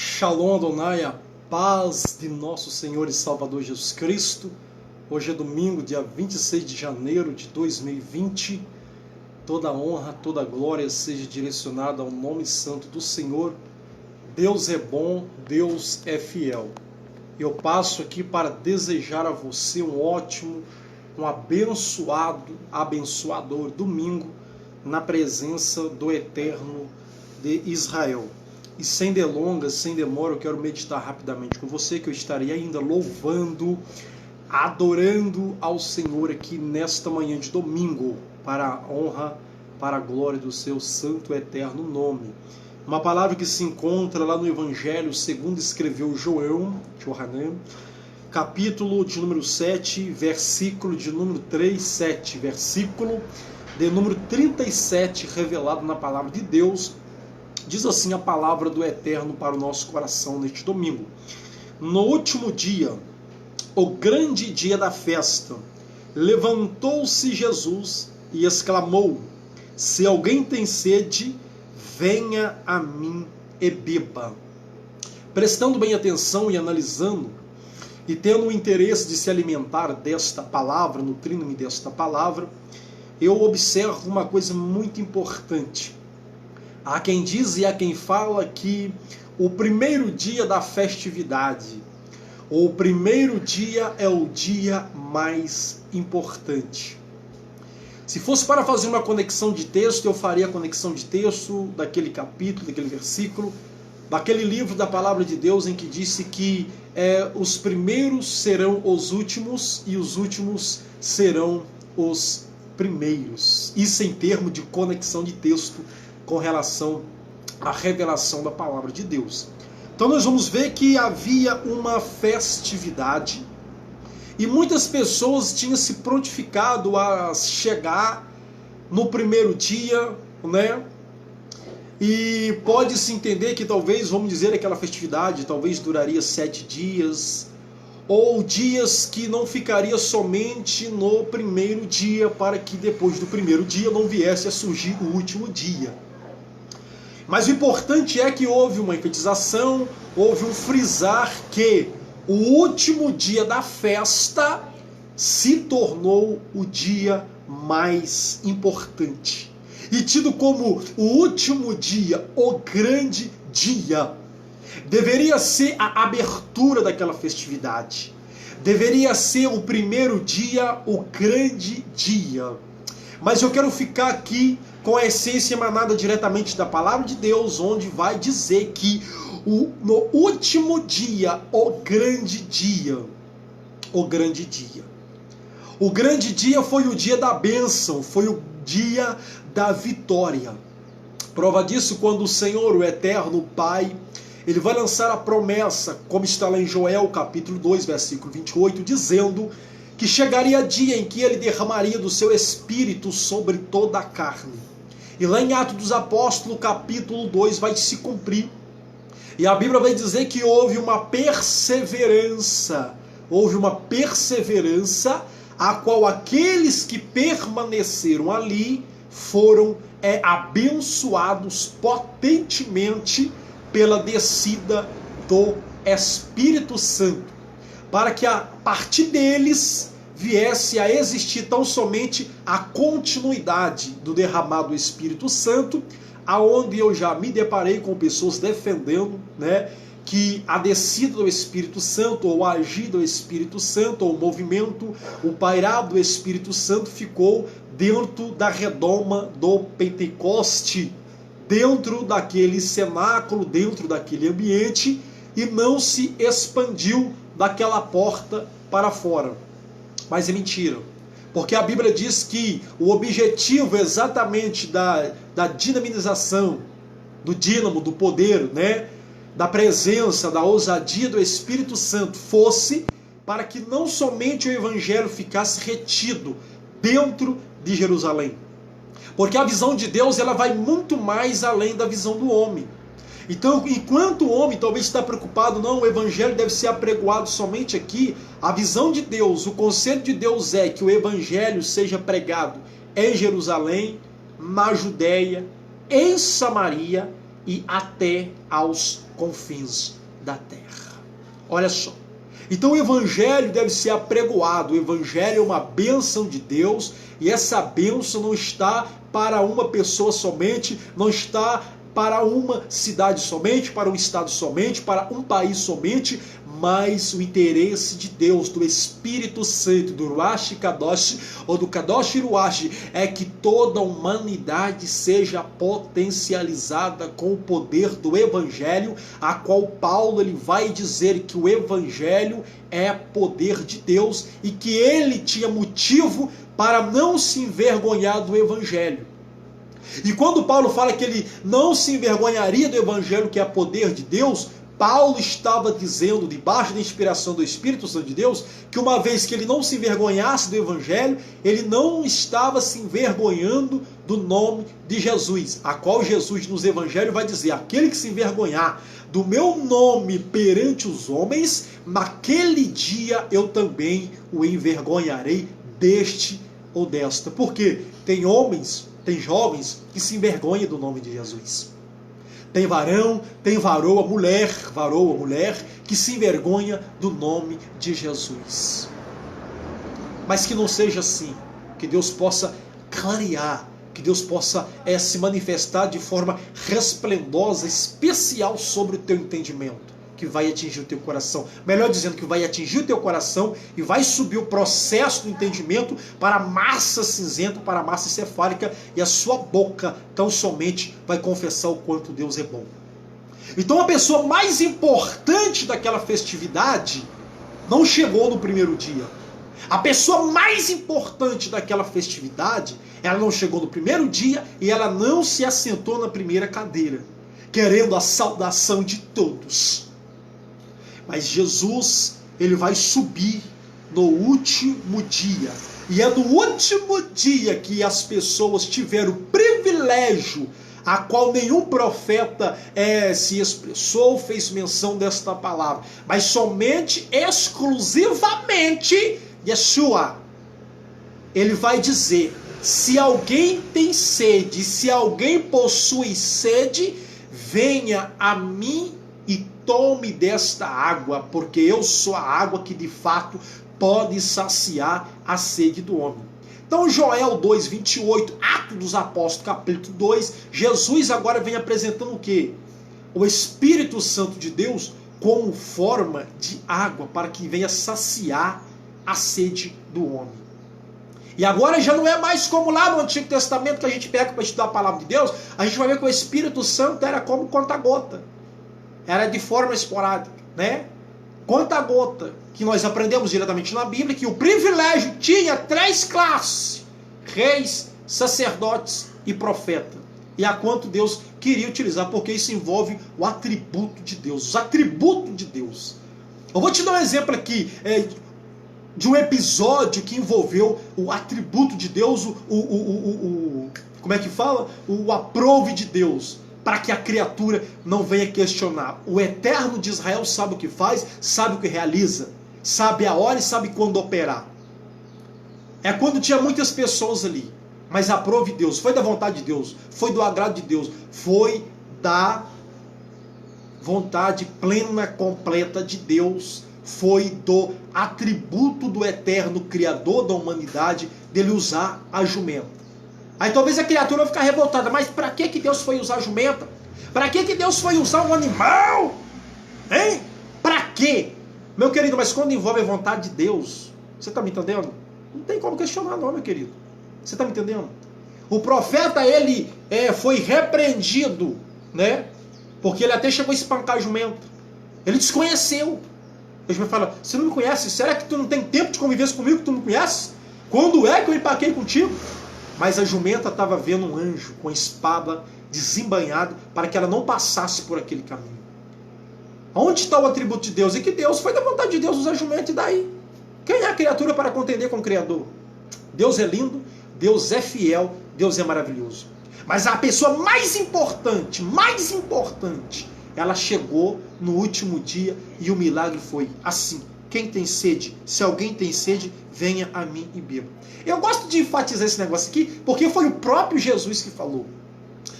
Shalom Adonai, a paz de nosso Senhor e Salvador Jesus Cristo. Hoje é domingo, dia 26 de janeiro de 2020. Toda honra, toda glória seja direcionada ao nome santo do Senhor. Deus é bom, Deus é fiel. Eu passo aqui para desejar a você um ótimo, um abençoador domingo na presença do Eterno de Israel. E sem delongas, sem demora, eu quero meditar rapidamente com você, que eu estarei ainda louvando, adorando ao Senhor aqui nesta manhã de domingo, para a honra, para a glória do seu santo e eterno nome. Uma palavra que se encontra lá no Evangelho segundo escreveu João, capítulo de número 7, versículo de número 3, 7, versículo de número 37, revelado na palavra de Deus. Diz assim a palavra do Eterno para o nosso coração neste domingo. No último dia, o grande dia da festa, levantou-se Jesus e exclamou: se alguém tem sede, venha a mim e beba. Prestando bem atenção e analisando, e tendo o interesse de se alimentar desta palavra, nutrindo-me desta palavra, eu observo uma coisa muito importante. Há quem diz e há quem fala que o primeiro dia da festividade, ou o primeiro dia é o dia mais importante. Se fosse para fazer uma conexão de texto, eu faria a conexão de texto daquele capítulo, daquele versículo, daquele livro da palavra de Deus em que disse que os primeiros serão os últimos e os últimos serão os primeiros. Isso em termos de conexão de texto com relação à revelação da palavra de Deus. Então nós vamos ver que havia uma festividade e muitas pessoas tinham se prontificado a chegar no primeiro dia, né? E pode-se entender que talvez, vamos dizer, aquela festividade talvez duraria 7 dias, ou dias que não ficaria somente no primeiro dia, para que depois do primeiro dia não viesse a surgir o último dia. Mas o importante é que houve uma enfatização, houve um frisar que o último dia da festa se tornou o dia mais importante. E tido como o último dia, o grande dia, deveria ser a abertura daquela festividade. Deveria ser o primeiro dia, o grande dia. Mas eu quero ficar aqui com a essência emanada diretamente da palavra de Deus, onde vai dizer que no último dia, o grande dia. O grande dia foi o dia da bênção, foi o dia da vitória. Prova disso quando o Senhor, o Eterno Pai, ele vai lançar a promessa, como está lá em Joel, capítulo 2, versículo 28, dizendo que chegaria dia em que ele derramaria do seu espírito sobre toda a carne. E lá em Atos dos Apóstolos, capítulo 2, vai se cumprir. E a Bíblia vai dizer que houve uma perseverança, a qual aqueles que permaneceram ali foram abençoados potentemente pela descida do Espírito Santo, para que a partir deles viesse a existir tão somente a continuidade do derramado Espírito Santo, aonde eu já me deparei com pessoas defendendo, né, que a descida do Espírito Santo, ou a agir do Espírito Santo, ou o movimento, o pairado do Espírito Santo ficou dentro da redoma do Pentecoste, dentro daquele cenáculo, dentro daquele ambiente, e não se expandiu daquela porta para fora. Mas é mentira, porque a Bíblia diz que o objetivo exatamente da dinamização, do dínamo, do poder, né, da presença, da ousadia do Espírito Santo fosse para que não somente o Evangelho ficasse retido dentro de Jerusalém. Porque a visão de Deus ela vai muito mais além da visão do homem. Então, enquanto o homem talvez está preocupado, não, o Evangelho deve ser apregoado somente aqui, a visão de Deus, o conselho de Deus é que o Evangelho seja pregado em Jerusalém, na Judéia, em Samaria e até aos confins da terra. Olha só. Então o evangelho deve ser apregoado. O evangelho é uma bênção de Deus, e essa bênção não está para uma pessoa somente, não está para uma cidade somente, para um estado somente, para um país somente, mas o interesse de Deus, do Espírito Santo, do Ruach Kadosh, ou do Kadosh Ruach, é que toda a humanidade seja potencializada com o poder do Evangelho, a qual Paulo ele vai dizer que o Evangelho é poder de Deus e que ele tinha motivo para não se envergonhar do Evangelho. E quando Paulo fala que ele não se envergonharia do Evangelho, que é poder de Deus, Paulo estava dizendo, debaixo da inspiração do Espírito Santo de Deus, que uma vez que ele não se envergonhasse do Evangelho, ele não estava se envergonhando do nome de Jesus, a qual Jesus nos Evangelhos vai dizer: aquele que se envergonhar do meu nome perante os homens, naquele dia eu também o envergonharei deste ou desta. Porque tem homens, tem jovens que se envergonham do nome de Jesus. Tem varão, tem varoa, mulher que se envergonha do nome de Jesus. Mas que não seja assim, que Deus possa clarear, que Deus possa se manifestar de forma resplendosa, especial sobre o teu entendimento, que vai atingir o teu coração. Melhor dizendo, que vai atingir o teu coração e vai subir o processo do entendimento para a massa cinzenta, para a massa encefálica, e a sua boca tão somente vai confessar o quanto Deus é bom. Então a pessoa mais importante daquela festividade não chegou no primeiro dia. A pessoa mais importante daquela festividade, ela não chegou no primeiro dia e ela não se assentou na primeira cadeira, querendo a saudação de todos. Mas Jesus, ele vai subir no último dia. E é no último dia que as pessoas tiveram o privilégio, a qual nenhum profeta se expressou, fez menção desta palavra, mas somente, exclusivamente, Yeshua. Ele vai dizer: se alguém tem sede, se alguém possui sede, venha a mim e tome desta água, porque eu sou a água que de fato pode saciar a sede do homem. Então Joel 2:28, Atos dos Apóstolos, capítulo 2, Jesus agora vem apresentando o quê? O Espírito Santo de Deus como forma de água, para que venha saciar a sede do homem. E agora já não é mais como lá no Antigo Testamento, que a gente pega para estudar a palavra de Deus, a gente vai ver que o Espírito Santo era como conta-gota. Era de forma esporádica, né? Conta-gota, que nós aprendemos diretamente na Bíblia, que o privilégio tinha 3 classes: reis, sacerdotes e profeta. E a quanto Deus queria utilizar, porque isso envolve o atributo de Deus, os atributos de Deus. Eu vou te dar um exemplo aqui, de um episódio que envolveu o atributo de Deus, como é que fala? O aprove de Deus, para que a criatura não venha questionar. O Eterno de Israel sabe o que faz, sabe o que realiza, sabe a hora e sabe quando operar. É quando tinha muitas pessoas ali, mas aprove Deus, foi da vontade de Deus, foi do agrado de Deus, foi da vontade plena, completa de Deus, foi do atributo do Eterno Criador da humanidade, dele usar a jumenta. Aí talvez a criatura vai ficar revoltada: mas para que Deus foi usar a jumenta? Para que Deus foi usar um animal? Hein? Para quê? Meu querido, mas quando envolve a vontade de Deus, você está me entendendo? Não tem como questionar não, meu querido. Você está me entendendo? O profeta, ele foi repreendido, né? Porque ele até chegou a espancar a jumenta. Ele desconheceu. Ele vai falar: você não me conhece? Será que tu não tem tempo de conviver comigo que tu não me conhece? Quando é que eu empaquei contigo? Mas a jumenta estava vendo um anjo com a espada desembainhada para que ela não passasse por aquele caminho. Onde está o atributo de Deus? E que Deus foi da vontade de Deus usar a jumenta, e daí? Quem é a criatura para contender com o Criador? Deus é lindo, Deus é fiel, Deus é maravilhoso. Mas a pessoa mais importante, ela chegou no último dia e o milagre foi assim: quem tem sede, se alguém tem sede, venha a mim e beba. Eu gosto de enfatizar esse negócio aqui, porque foi o próprio Jesus que falou.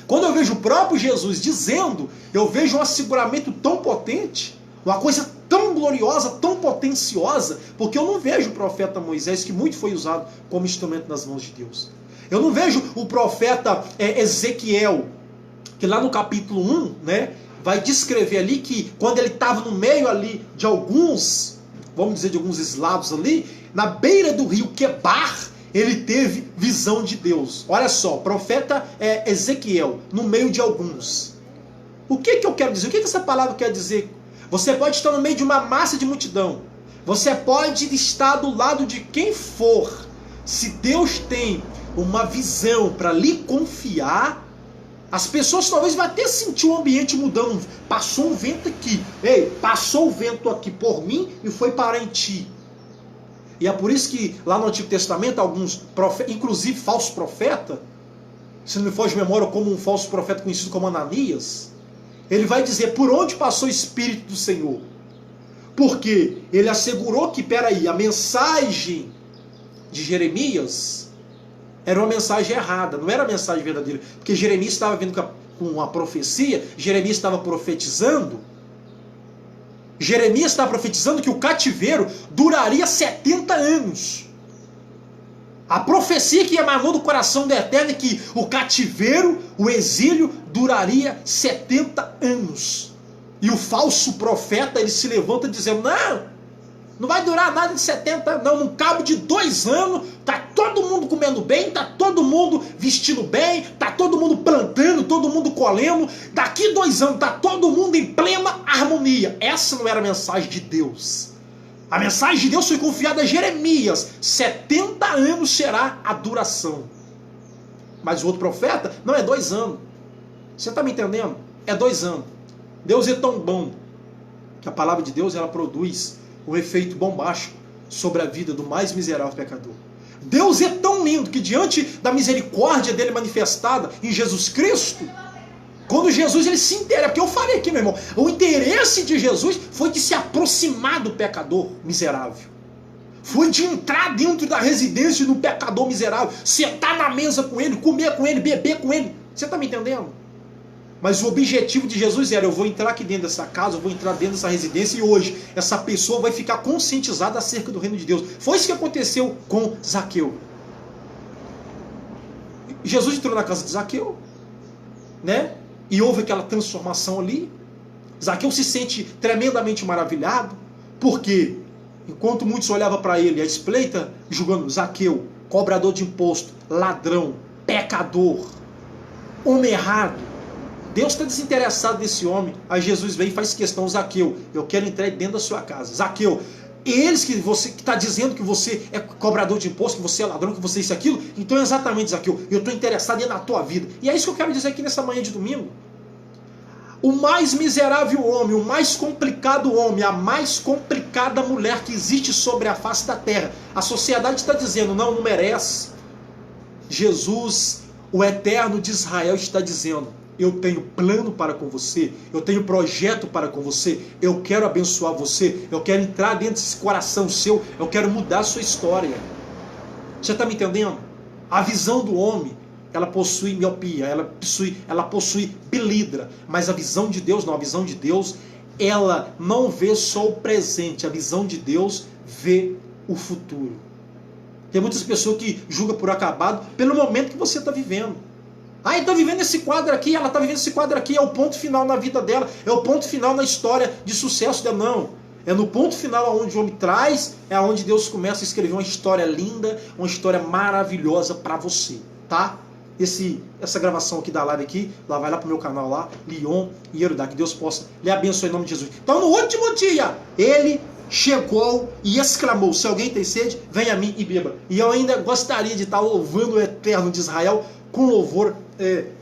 Quando eu vejo o próprio Jesus dizendo, eu vejo um asseguramento tão potente, uma coisa tão gloriosa, tão potenciosa, porque eu não vejo o profeta Moisés, que muito foi usado como instrumento nas mãos de Deus. Eu não vejo o profeta Ezequiel, que lá no capítulo 1, né, vai descrever ali que quando ele estava no meio ali de alguns, vamos dizer, de alguns eslavos ali, na beira do rio Quebar, ele teve visão de Deus. Olha só, profeta Ezequiel, no meio de alguns. O que eu quero dizer? O que essa palavra quer dizer? Você pode estar no meio de uma massa de multidão. Você pode estar do lado de quem for. Se Deus tem uma visão para lhe confiar, as pessoas talvez vão até sentir o ambiente mudando. Passou um vento aqui. Ei, passou o vento aqui por mim e foi parar em ti. E é por isso que lá no Antigo Testamento, alguns profetas, inclusive falsos profetas, se não me foge de memória, como um falso profeta conhecido como Ananias, ele vai dizer por onde passou o Espírito do Senhor. Porque ele assegurou que, peraí, a mensagem de Jeremias era uma mensagem errada, não era a mensagem verdadeira. Porque Jeremias estava vindo com uma profecia, Jeremias estava profetizando. Jeremias estava profetizando que o cativeiro duraria 70 anos. A profecia que emanou do coração do Eterno é que o cativeiro, o exílio, duraria 70 anos. E o falso profeta, ele se levanta dizendo, não vai durar nada de 70 anos, não. Num cabo de 2 anos, tá todo mundo comendo bem, tá todo mundo vestindo bem, tá todo mundo plantando, todo mundo colhendo. Daqui 2 anos, tá todo mundo em plena harmonia. Essa não era a mensagem de Deus. A mensagem de Deus foi confiada a Jeremias. 70 anos será a duração. Mas o outro profeta, não, é 2 anos. Você está me entendendo? É 2 anos. Deus é tão bom que a palavra de Deus, ela produz um efeito bombástico sobre a vida do mais miserável pecador. Deus é tão lindo que diante da misericórdia dele manifestada em Jesus Cristo, quando Jesus ele se interessa, porque eu falei aqui, meu irmão, o interesse de Jesus foi de se aproximar do pecador miserável. Foi de entrar dentro da residência do pecador miserável, sentar na mesa com ele, comer com ele, beber com ele. Você está me entendendo? Mas o objetivo de Jesus era, eu vou entrar aqui dentro dessa casa, eu vou entrar dentro dessa residência e hoje essa pessoa vai ficar conscientizada acerca do reino de Deus. Foi isso que aconteceu com Zaqueu. Jesus entrou na casa de Zaqueu, né? E houve aquela transformação ali. Zaqueu se sente tremendamente maravilhado, porque enquanto muitos olhavam para ele à espreita, julgando Zaqueu, cobrador de imposto, ladrão, pecador, homem errado, Deus está desinteressado desse homem. Aí Jesus vem e faz questão, Zaqueu, eu quero entrar dentro da sua casa. Zaqueu, eles que você que está dizendo que você é cobrador de imposto, que você é ladrão, que você é isso e aquilo, então é exatamente, Zaqueu, eu estou interessado na tua vida. E é isso que eu quero dizer aqui nessa manhã de domingo. O mais miserável homem, o mais complicado homem, a mais complicada mulher que existe sobre a face da terra, a sociedade está dizendo, não merece. Jesus, o Eterno de Israel, está dizendo, eu tenho plano para com você, eu tenho projeto para com você, eu quero abençoar você, eu quero entrar dentro desse coração seu, eu quero mudar a sua história. Você está me entendendo? A visão do homem, ela possui miopia, ela possui pilidra, mas a visão de Deus não, a visão de Deus, ela não vê só o presente, a visão de Deus vê o futuro. Tem muitas pessoas que julgam por acabado pelo momento que você está vivendo. Ah, está vivendo esse quadro aqui, ela está vivendo esse quadro aqui, é o ponto final na vida dela, é o ponto final na história de sucesso dela. Não, é no ponto final onde o homem traz, é onde Deus começa a escrever uma história linda, uma história maravilhosa para você, tá? Essa gravação aqui da live aqui, lá vai lá pro meu canal lá, Leon e Erudá, que Deus possa lhe abençoe em nome de Jesus. Então no último dia, ele chegou e exclamou, se alguém tem sede, venha a mim e beba. E eu ainda gostaria de estar louvando o Eterno de Israel com louvor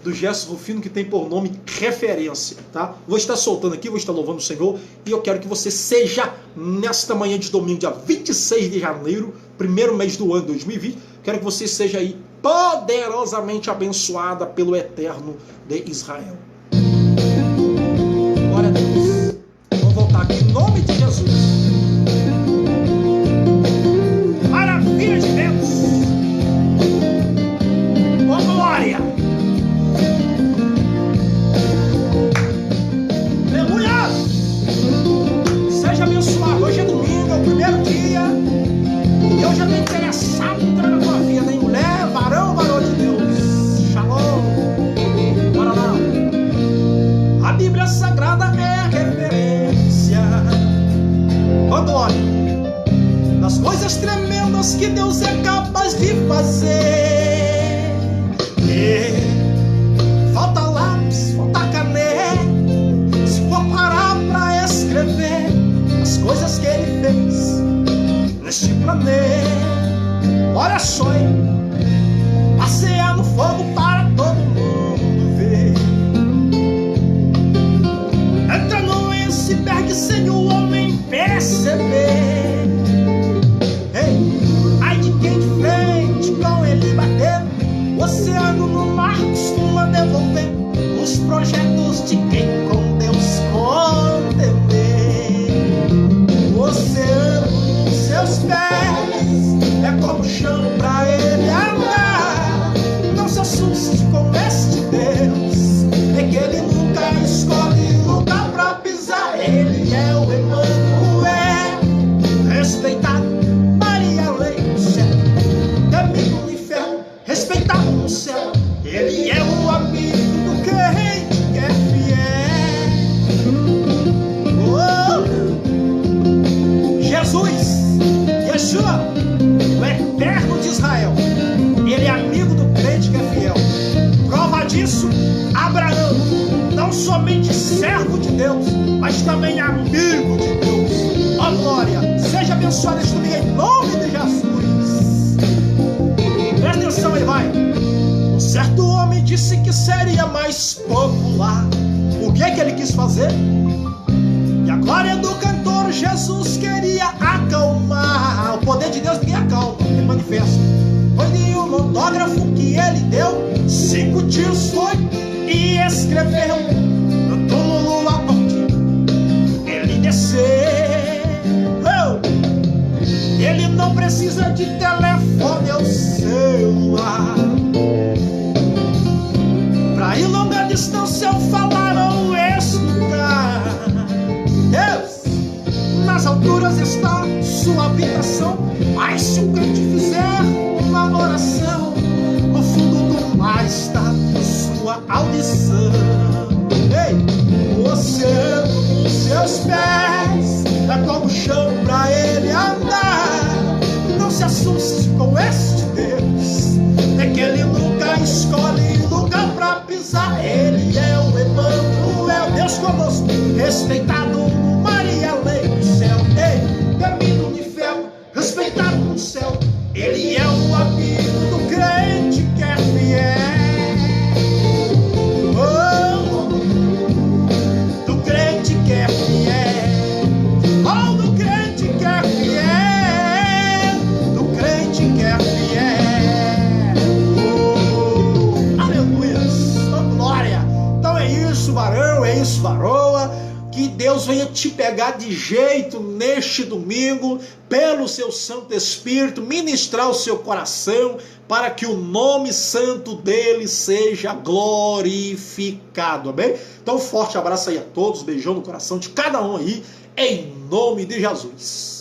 do Gerson Rufino, que tem por nome referência, tá? Vou estar soltando aqui, vou estar louvando o Senhor, e eu quero que você seja, nesta manhã de domingo, dia 26 de janeiro, primeiro mês do ano 2020, quero que você seja aí poderosamente abençoada pelo Eterno de Israel. Glória a Deus. Vamos voltar aqui em nome de Jesus. Maravilha de Deus. Oh, glória. Bíblia Sagrada é referência, ó glória, das coisas tremendas que Deus é capaz de fazer. Falta lápis, falta caneta, se for parar pra escrever as coisas que Ele fez neste planeta. Olha só, hein? Passear no fogo para todo mundo ver. Entra no iceberg sem o homem perceber. Ei, ai de quem de frente com ele bater. O oceano no mar costuma devolver os projetos de quem com Deus contender. O oceano nos seus pés é como chão pra ele andar. Não se assuste com este Deus, é que Ele nunca escolhe lugar pra pisar. Ele é o Emanuel, respeitado, Maria Leite, temido no inferno, respeitado no céu. Ele é o amigo do crente que é fiel. Oh! Jesus, Yeshua, o eterno de Israel, Ele é amigo do crente que é fiel. Prova disso, Abraão, não somente servo de Deus, mas também amigo de Deus. Ó glória, seja abençoado este domingo em nome de Jesus. Presta atenção, ele vai. Um certo homem disse que seria mais popular. O que é que ele quis fazer? E a glória do cantor Jesus queria acalmar. O poder de Deus ninguém acalma, ele manifesta. Foi de um autógrafo que ele deu, 5 tiros foi e escreveu no túmulo aonde ele desceu. Ele não precisa de telefone ou celular pra ir longa distância ou falar ou escutar. Deus, nas alturas está sua habitação, mas se o crente fizer uma oração, no fundo do mar está sua audição. Ei, o oceano nos seus pés é como chão pra ele andar. Não se assuste com este Deus, é que Ele nunca escolhe lugar pra pisar. Ele é o Emanuel, Deus conosco, respeitado no Maria Leite, céu. Ei, temido no inferno, respeitado no céu. Ele é o amigo do crente que é fiel. Oh, do crente que é fiel. Oh, do crente que é fiel. Do crente que é fiel. Oh, aleluia. Oh, glória. Então é isso, varão, é isso, varoa. Que Deus venha te pegar de jeito neste domingo, pelo seu Santo Espírito, ministrar o seu coração, para que o nome santo dele seja glorificado, amém? Então, um forte abraço aí a todos, beijão no coração de cada um aí, em nome de Jesus.